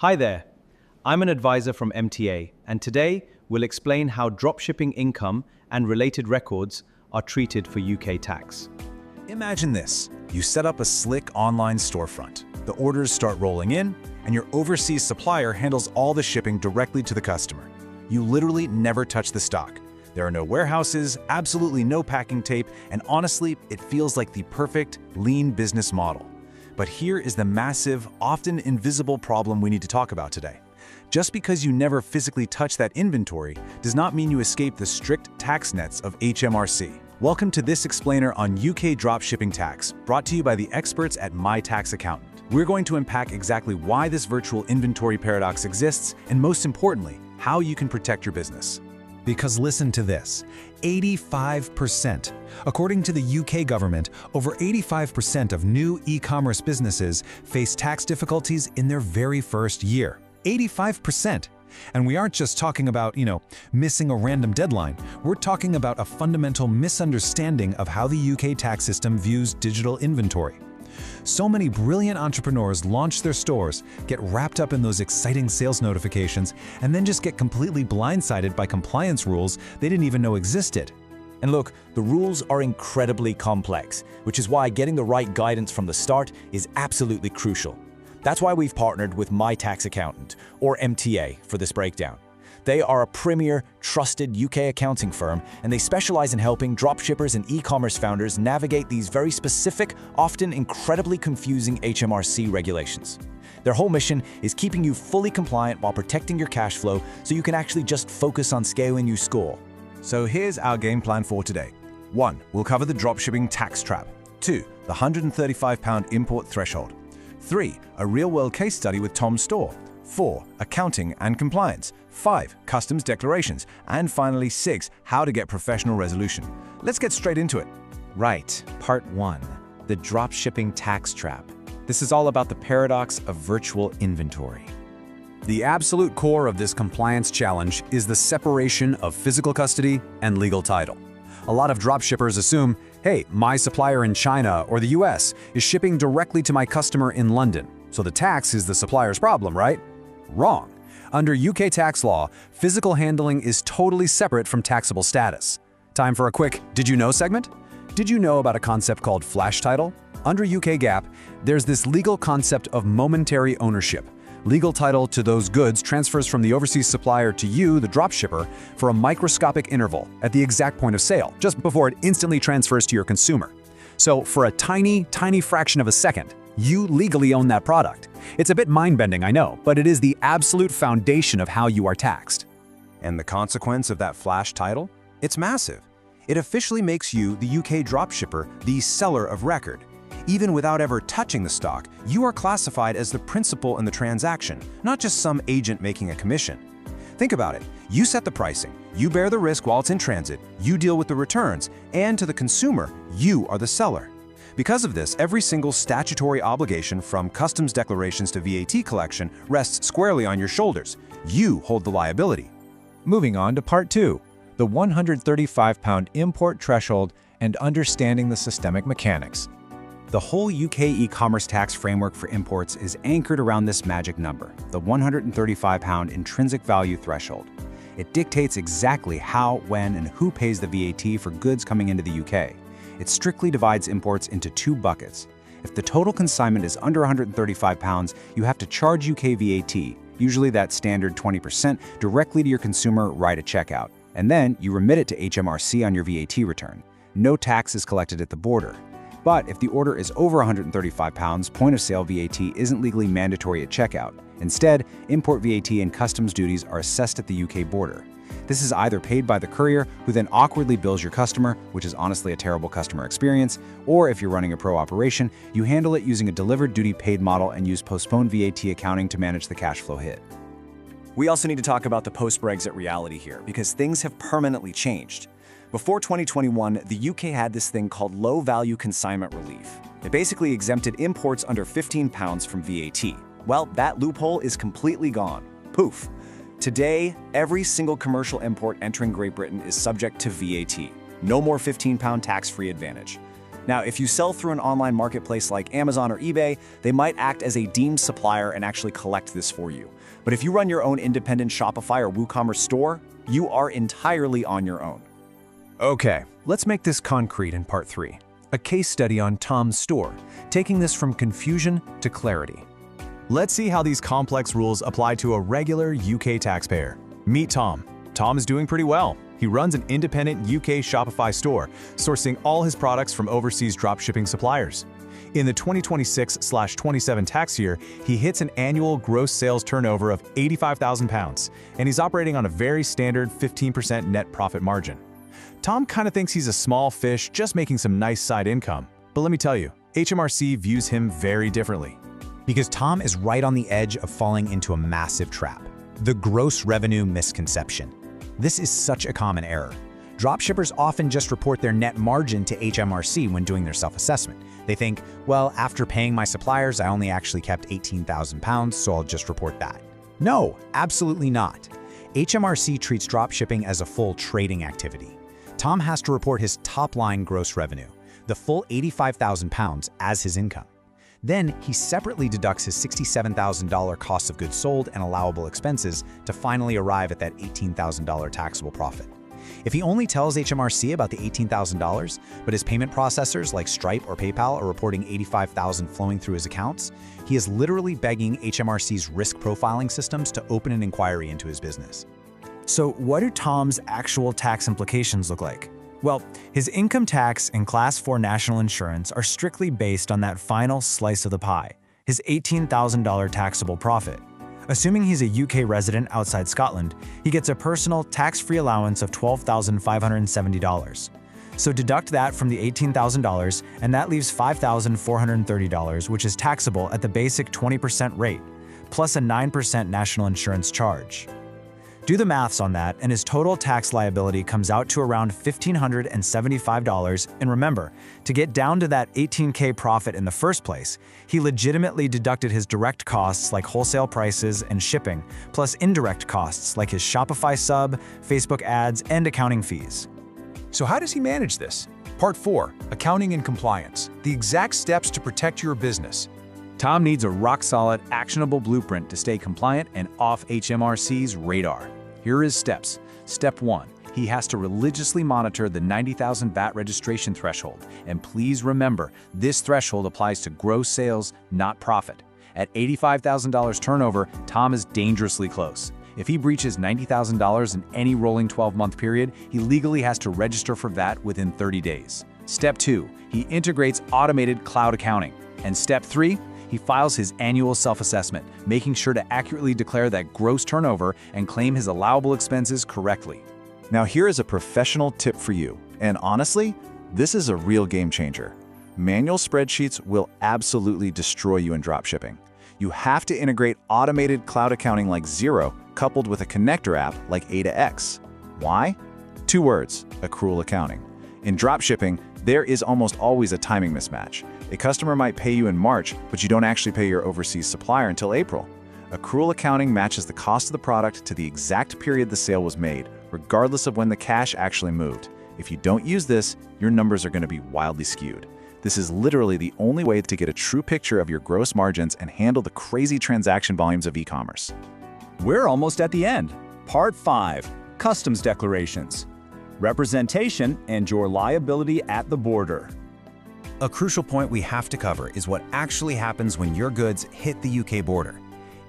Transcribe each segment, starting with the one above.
Hi there, I'm an advisor from MTA, and today we'll explain how dropshipping income and related records are treated for UK tax. Imagine this. You set up a slick online storefront. The orders start rolling in, and your overseas supplier handles all the shipping directly to the customer. You literally never touch the stock. There are no warehouses, absolutely no packing tape, and honestly, it feels like the perfect, lean business model. But here is the massive, often invisible problem we need to talk about today. Just because you never physically touch that inventory does not mean you escape the strict tax nets of HMRC. Welcome to this explainer on UK dropshipping tax, brought to you by the experts at My Tax Accountant. We're going to unpack exactly why this virtual inventory paradox exists, and most importantly, how you can protect your business. Because listen to this, 85%. According to the UK government, over 85% of new e-commerce businesses face tax difficulties in their very first year. 85%. And we aren't just talking about, missing a random deadline. We're talking about a fundamental misunderstanding of how the UK tax system views digital inventory. So many brilliant entrepreneurs launch their stores, get wrapped up in those exciting sales notifications, and then just get completely blindsided by compliance rules they didn't even know existed. And look, the rules are incredibly complex, which is why getting the right guidance from the start is absolutely crucial. That's why we've partnered with My Tax Accountant, or MTA, for this breakdown. They are a premier, trusted UK accounting firm, and they specialize in helping dropshippers and e-commerce founders navigate these very specific, often incredibly confusing HMRC regulations. Their whole mission is keeping you fully compliant while protecting your cash flow so you can actually just focus on scaling your score. So here's our game plan for today. 1. We'll cover the dropshipping tax trap. 2. The £135 import threshold. 3. A real-world case study with Tom's store. 4. Accounting and compliance. 5. Customs declarations. And finally, 6. How to get professional resolution. Let's get straight into it. Right, part 1, the dropshipping tax trap. This is all about the paradox of virtual inventory. The absolute core of this compliance challenge is the separation of physical custody and legal title. A lot of dropshippers assume, hey, my supplier in China or the US is shipping directly to my customer in London, so the tax is the supplier's problem, right? Wrong. Under UK tax law, physical handling is totally separate from taxable status. Time for a quick Did You Know segment? Did you know about a concept called flash title? Under UK GAAP, there's this legal concept of momentary ownership. Legal title to those goods transfers from the overseas supplier to you, the dropshipper, for a microscopic interval at the exact point of sale, just before it instantly transfers to your consumer. So for a tiny, tiny fraction of a second, you legally own that product. It's a bit mind-bending, I know, but it is the absolute foundation of how you are taxed. And the consequence of that flash title? It's massive. It officially makes you, the UK dropshipper, the seller of record. Even without ever touching the stock, you are classified as the principal in the transaction, not just some agent making a commission. Think about it. You set the pricing, you bear the risk while it's in transit, you deal with the returns, and to the consumer, you are the seller. Because of this, every single statutory obligation from customs declarations to VAT collection rests squarely on your shoulders. You hold the liability. Moving on to part 2, the £135 import threshold and understanding the systemic mechanics. The whole UK e-commerce tax framework for imports is anchored around this magic number, the £135 intrinsic value threshold. It dictates exactly how, when, and who pays the VAT for goods coming into the UK. It strictly divides imports into 2 buckets. If the total consignment is under £135, you have to charge UK VAT, usually that standard 20%, directly to your consumer right at checkout. And then you remit it to HMRC on your VAT return. No tax is collected at the border. But if the order is over £135, point-of-sale VAT isn't legally mandatory at checkout. Instead, import VAT and customs duties are assessed at the UK border. This is either paid by the courier, who then awkwardly bills your customer, which is honestly a terrible customer experience, or if you're running a pro operation, you handle it using a delivered duty paid model and use postponed VAT accounting to manage the cash flow hit. We also need to talk about the post-Brexit reality here, because things have permanently changed. Before 2021, the UK had this thing called low-value consignment relief. It basically exempted imports under £15 from VAT. Well, that loophole is completely gone. Poof. Today, every single commercial import entering Great Britain is subject to VAT. No more £15 tax-free advantage. Now, if you sell through an online marketplace like Amazon or eBay, they might act as a deemed supplier and actually collect this for you. But if you run your own independent Shopify or WooCommerce store, you are entirely on your own. Okay, let's make this concrete in part 3. A case study on Tom's store, taking this from confusion to clarity. Let's see how these complex rules apply to a regular UK taxpayer. Meet Tom. Tom is doing pretty well. He runs an independent UK Shopify store, sourcing all his products from overseas dropshipping suppliers. In the 2026/27 tax year, he hits an annual gross sales turnover of £85,000, and he's operating on a very standard 15% net profit margin. Tom kind of thinks he's a small fish just making some nice side income. But let me tell you, HMRC views him very differently. Because Tom is right on the edge of falling into a massive trap: the gross revenue misconception. This is such a common error. Dropshippers often just report their net margin to HMRC when doing their self-assessment. They think, well, after paying my suppliers, I only actually kept £18,000, so I'll just report that. No, absolutely not. HMRC treats dropshipping as a full trading activity. Tom has to report his top-line gross revenue, the full £85,000, as his income. Then he separately deducts his $67,000 cost of goods sold and allowable expenses to finally arrive at that $18,000 taxable profit. If he only tells HMRC about the $18,000, but his payment processors like Stripe or PayPal are reporting $85,000 flowing through his accounts, he is literally begging HMRC's risk profiling systems to open an inquiry into his business. So what do Tom's actual tax implications look like? Well, his income tax and Class 4 national insurance are strictly based on that final slice of the pie, his $18,000 taxable profit. Assuming he's a UK resident outside Scotland, he gets a personal tax-free allowance of $12,570. So deduct that from the $18,000, and that leaves $5,430, which is taxable at the basic 20% rate, plus a 9% national insurance charge. Do the maths on that, and his total tax liability comes out to around $1,575, and remember, to get down to that $18K profit in the first place, he legitimately deducted his direct costs like wholesale prices and shipping, plus indirect costs like his Shopify sub, Facebook ads, and accounting fees. So how does he manage this? Part 4, Accounting and Compliance, the exact steps to protect your business. Tom needs a rock-solid, actionable blueprint to stay compliant and off HMRC's radar. Here are his steps. Step 1. He has to religiously monitor the 90,000 VAT registration threshold. And please remember, this threshold applies to gross sales, not profit. At $85,000 turnover, Tom is dangerously close. If he breaches $90,000 in any rolling 12-month period, he legally has to register for VAT within 30 days. Step 2. He integrates automated cloud accounting. And Step 3. He files his annual self-assessment, making sure to accurately declare that gross turnover and claim his allowable expenses correctly. Now here is a professional tip for you, and honestly, this is a real game changer. Manual spreadsheets will absolutely destroy you in dropshipping. You have to integrate automated cloud accounting like Xero coupled with a connector app like A to X. Why? 2 words: accrual accounting. In dropshipping, there is almost always a timing mismatch. A customer might pay you in March, but you don't actually pay your overseas supplier until April. Accrual accounting matches the cost of the product to the exact period the sale was made, regardless of when the cash actually moved. If you don't use this, your numbers are going to be wildly skewed. This is literally the only way to get a true picture of your gross margins and handle the crazy transaction volumes of e-commerce. We're almost at the end. Part 5. Customs declarations. Representation and your liability at the border. A crucial point we have to cover is what actually happens when your goods hit the UK border.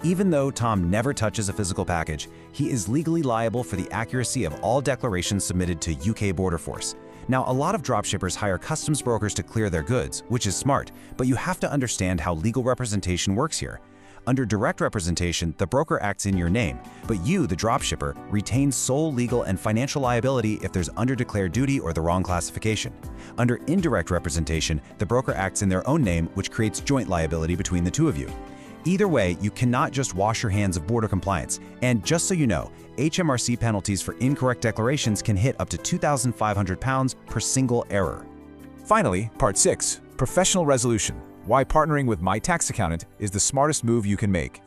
Even though Tom never touches a physical package, he is legally liable for the accuracy of all declarations submitted to UK Border Force. Now, a lot of dropshippers hire customs brokers to clear their goods, which is smart, but you have to understand how legal representation works here. Under direct representation, the broker acts in your name, but you, the dropshipper, retain sole legal and financial liability if there's underdeclared duty or the wrong classification. Under indirect representation, the broker acts in their own name, which creates joint liability between the two of you. Either way, you cannot just wash your hands of border compliance. And just so you know, HMRC penalties for incorrect declarations can hit up to £2,500 per single error. Finally, Part 6, Professional Resolution. Why partnering with My Tax Accountant is the smartest move you can make.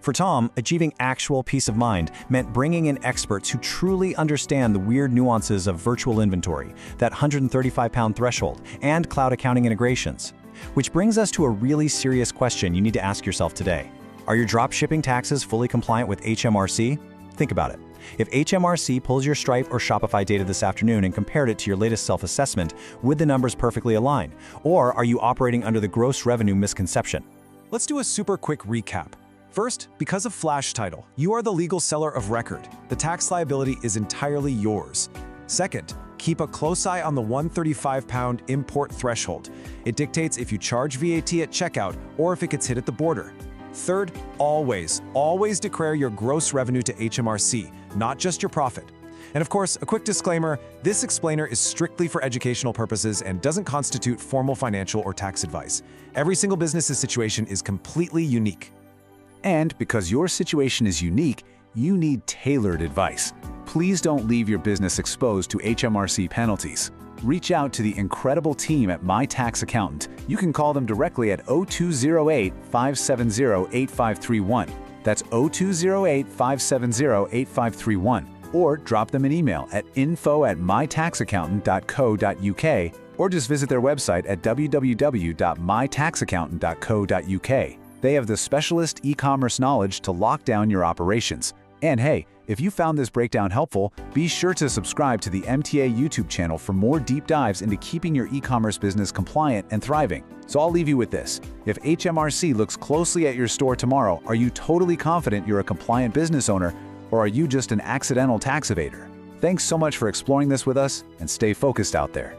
For Tom, achieving actual peace of mind meant bringing in experts who truly understand the weird nuances of virtual inventory, that 135-pound threshold, and cloud accounting integrations. Which brings us to a really serious question you need to ask yourself today. Are your dropshipping taxes fully compliant with HMRC? Think about it. If HMRC pulls your Stripe or Shopify data this afternoon and compared it to your latest self-assessment, would the numbers perfectly align? Or are you operating under the gross revenue misconception? Let's do a super quick recap. First, because of Flash Title, you are the legal seller of record. The tax liability is entirely yours. Second, keep a close eye on the 135-pound import threshold. It dictates if you charge VAT at checkout or if it gets hit at the border. Third, always declare your gross revenue to HMRC, not just your profit. And of course, a quick disclaimer, this explainer is strictly for educational purposes and doesn't constitute formal financial or tax advice. Every single business's situation is completely unique. And because your situation is unique, you need tailored advice. Please don't leave your business exposed to HMRC penalties. Reach out to the incredible team at My Tax Accountant. You can call them directly at 0208-570-8531. That's 0208-570-8531. Or drop them an email at info@mytaxaccountant.co.uk, or just visit their website at www.mytaxaccountant.co.uk. They have the specialist e-commerce knowledge to lock down your operations. And hey, if you found this breakdown helpful, be sure to subscribe to the MTA YouTube channel for more deep dives into keeping your e-commerce business compliant and thriving. So I'll leave you with this. If HMRC looks closely at your store tomorrow, are you totally confident you're a compliant business owner, or are you just an accidental tax evader? Thanks so much for exploring this with us, and stay focused out there.